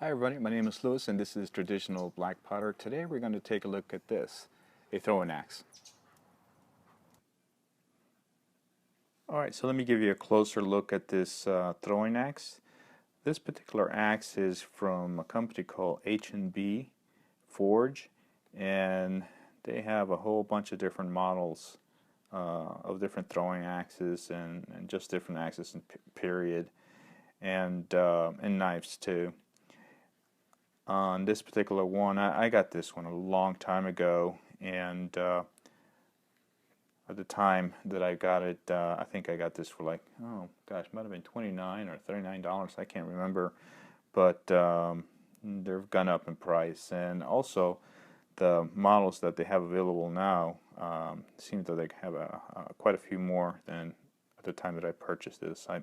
Hi everybody, my name is Louis and this is Traditional Black Powder. Today we're going to take a look at this, a throwing axe. Alright, so let me give you a closer look at this throwing axe. This particular axe is from a company called H&B Forge, and they have a whole bunch of different models of different throwing axes and just different axes in period, and knives too. On this particular one, I got this one a long time ago, and at the time that I got it, I think I got this for like, oh gosh, might have been $29 or $39, I can't remember, but they've gone up in price. And also the models that they have available now seem that they have quite a few more than at the time that I purchased this. I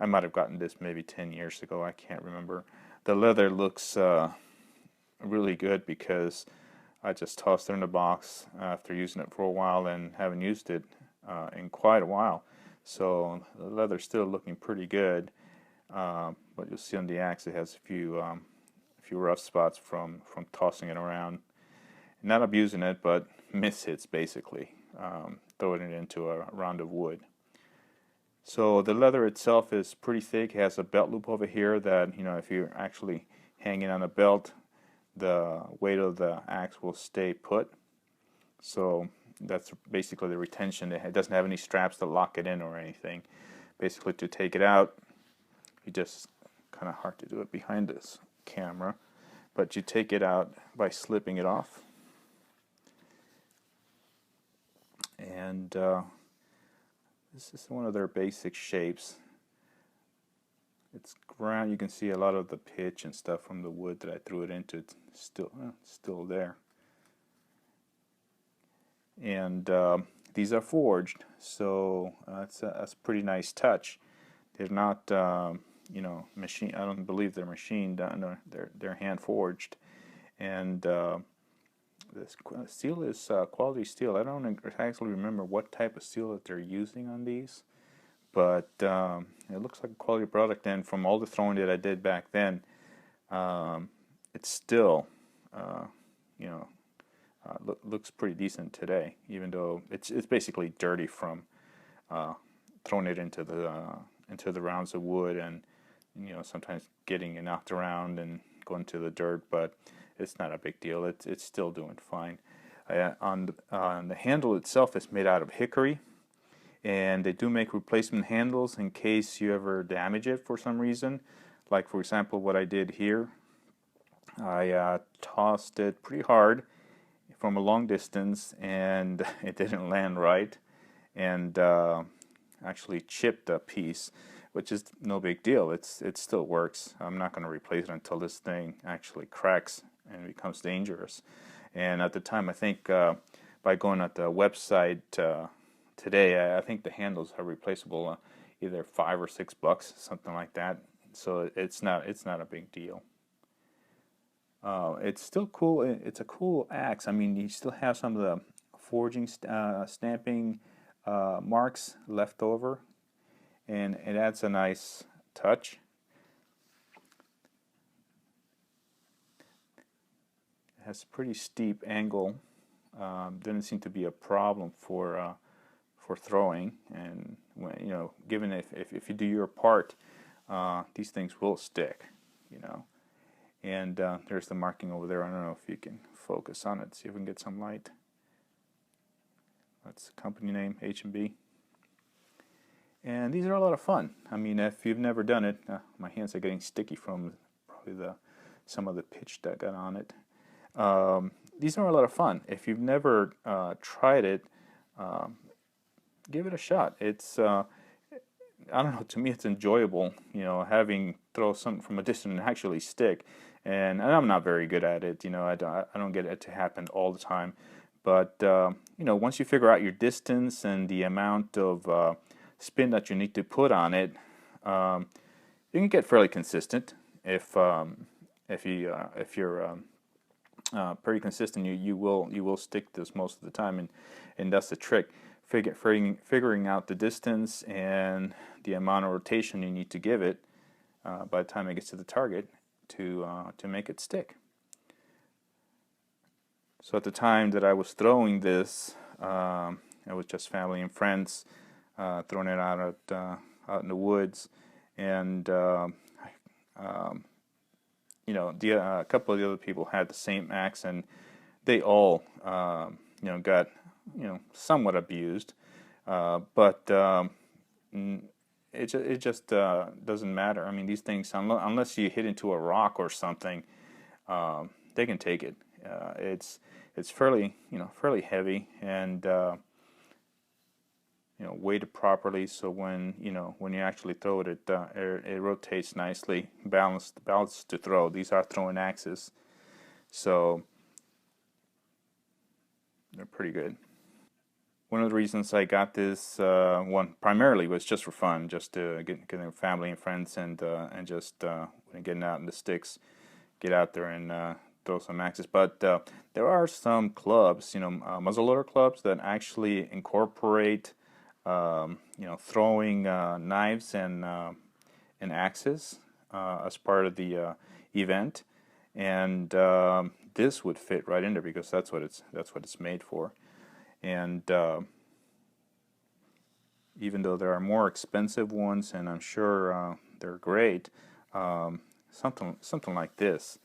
might have gotten this maybe 10 years ago, I can't remember. The leather looks really good because I just tossed it in the box after using it for a while and haven't used it in quite a while. So the leather's still looking pretty good, but you'll see on the axe it has a few rough spots from tossing it around. Not abusing it, but miss hits basically, throwing it into a round of wood. So the leather itself is pretty thick. It has a belt loop over here that, you know, if you're actually hanging on a belt, the weight of the axe will stay put. So that's basically the retention. It doesn't have any straps to lock it in or anything. Basically, to take it out, you just kind of hard to do it behind this camera, but you take it out by slipping it off. And this is one of their basic shapes. It's ground. You can see a lot of the pitch and stuff from the wood that I threw it into. It's still there. And these are forged, so that's a pretty nice touch. They're not, you know, machine. I don't believe they're machined. No, they're hand forged, and this steel is quality steel. I don't actually remember what type of steel that they're using on these, but it looks like a quality product. And from all the throwing that I did back then, it's still, you know, looks pretty decent today, even though it's basically dirty from throwing it into the rounds of wood, and you know, sometimes getting it knocked around and going to the dirt, but it's not a big deal. It's still doing fine. On the handle itself, it's made out of hickory, and they do make replacement handles in case you ever damage it for some reason. Like for example, what I did here, I tossed it pretty hard from a long distance, and it didn't land right, and actually chipped a piece, which is no big deal. It still works. I'm not going to replace it until this thing actually cracks and becomes dangerous. And at the time, I think by going at the website today, I think the handles are replaceable, either $5 or $6, something like that. So it's not a big deal. It's still cool. It's a cool axe. I mean, you still have some of the forging, stamping marks left over, and it adds a nice touch. It has a pretty steep angle. Didn't seem to be a problem for throwing, and when, you know, given if you do your part, these things will stick, you know. And there's the marking over there. I don't know if you can focus on it. See if we can get some light. That's the company name, H&B. And these are a lot of fun. I mean, if you've never done it, my hands are getting sticky from probably some of the pitch that got on it. These are a lot of fun. If you've never tried it, give it a shot. It's I don't know, to me it's enjoyable, you know, having throw something from a distance and actually stick. And I'm not very good at it, you know, I don't get it to happen all the time. But, you know, once you figure out your distance and the amount of spin that you need to put on it, you can get fairly consistent. If you're pretty consistent, you will stick this most of the time, and that's the trick. Figuring out the distance and the amount of rotation you need to give it by the time it gets to the target, to make it stick. So at the time that I was throwing this, it was just family and friends throwing it out in the woods, and you know, a couple of the other people had the same axe, and they all you know, got, you know, somewhat abused, but it just doesn't matter. I mean, these things, unless you hit into a rock or something, they can take it. It's fairly, you know, fairly heavy, and you know, weighted properly, so when, you know, when you actually throw it, it rotates nicely, balanced to throw. These are throwing axes, so they're pretty good. One of the reasons I got this one primarily was just for fun, just to get family and friends, and just when getting out in the sticks, get out there and throw some axes. But there are some clubs, you know, muzzleloader clubs that actually incorporate, you know, throwing knives and axes as part of the event, and this would fit right in there because that's what it's made for. And even though there are more expensive ones, and I'm sure they're great, something like this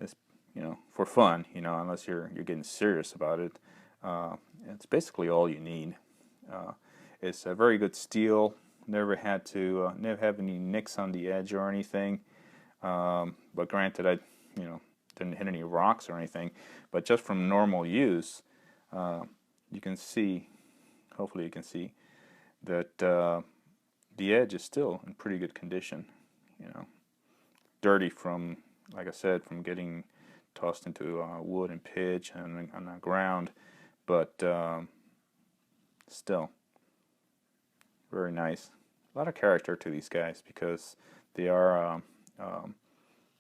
is, you know, for fun, you know, unless you're getting serious about it. It's basically all you need. It's a very good steel. Never have any nicks on the edge or anything. But granted, I, you know, didn't hit any rocks or anything. But just from normal use, you can see, hopefully you can see, that the edge is still in pretty good condition. You know, dirty from, like I said, from getting tossed into wood and pitch and on the ground, but still very nice. A lot of character to these guys because they are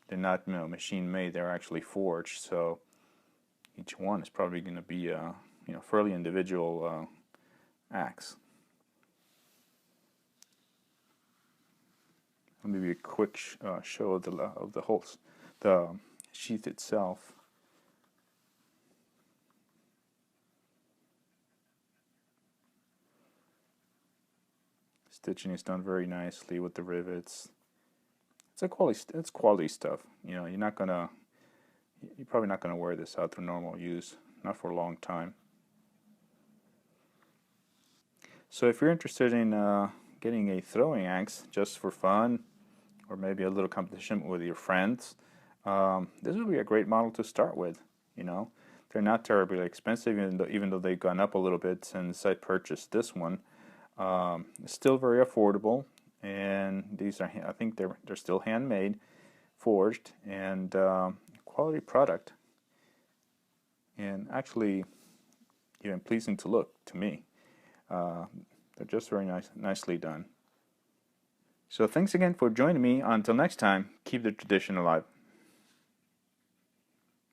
they're not, you know, machine made. They're actually forged. So each one is probably going to be you know, fairly individual axe. Let me give you a quick show of the whole the sheath itself. Stitching is done very nicely with the rivets. It's quality stuff. You know, you're probably not gonna wear this out for normal use, not for a long time. So if you're interested in getting a throwing axe just for fun, or maybe a little competition with your friends, this would be a great model to start with. You know, they're not terribly expensive, even though they've gone up a little bit since I purchased this one. It's still very affordable, and these are, I think they're still handmade, forged, and quality product, and actually even pleasing to look to me. They're just very nicely done. So thanks again for joining me. Until next time, keep the tradition alive.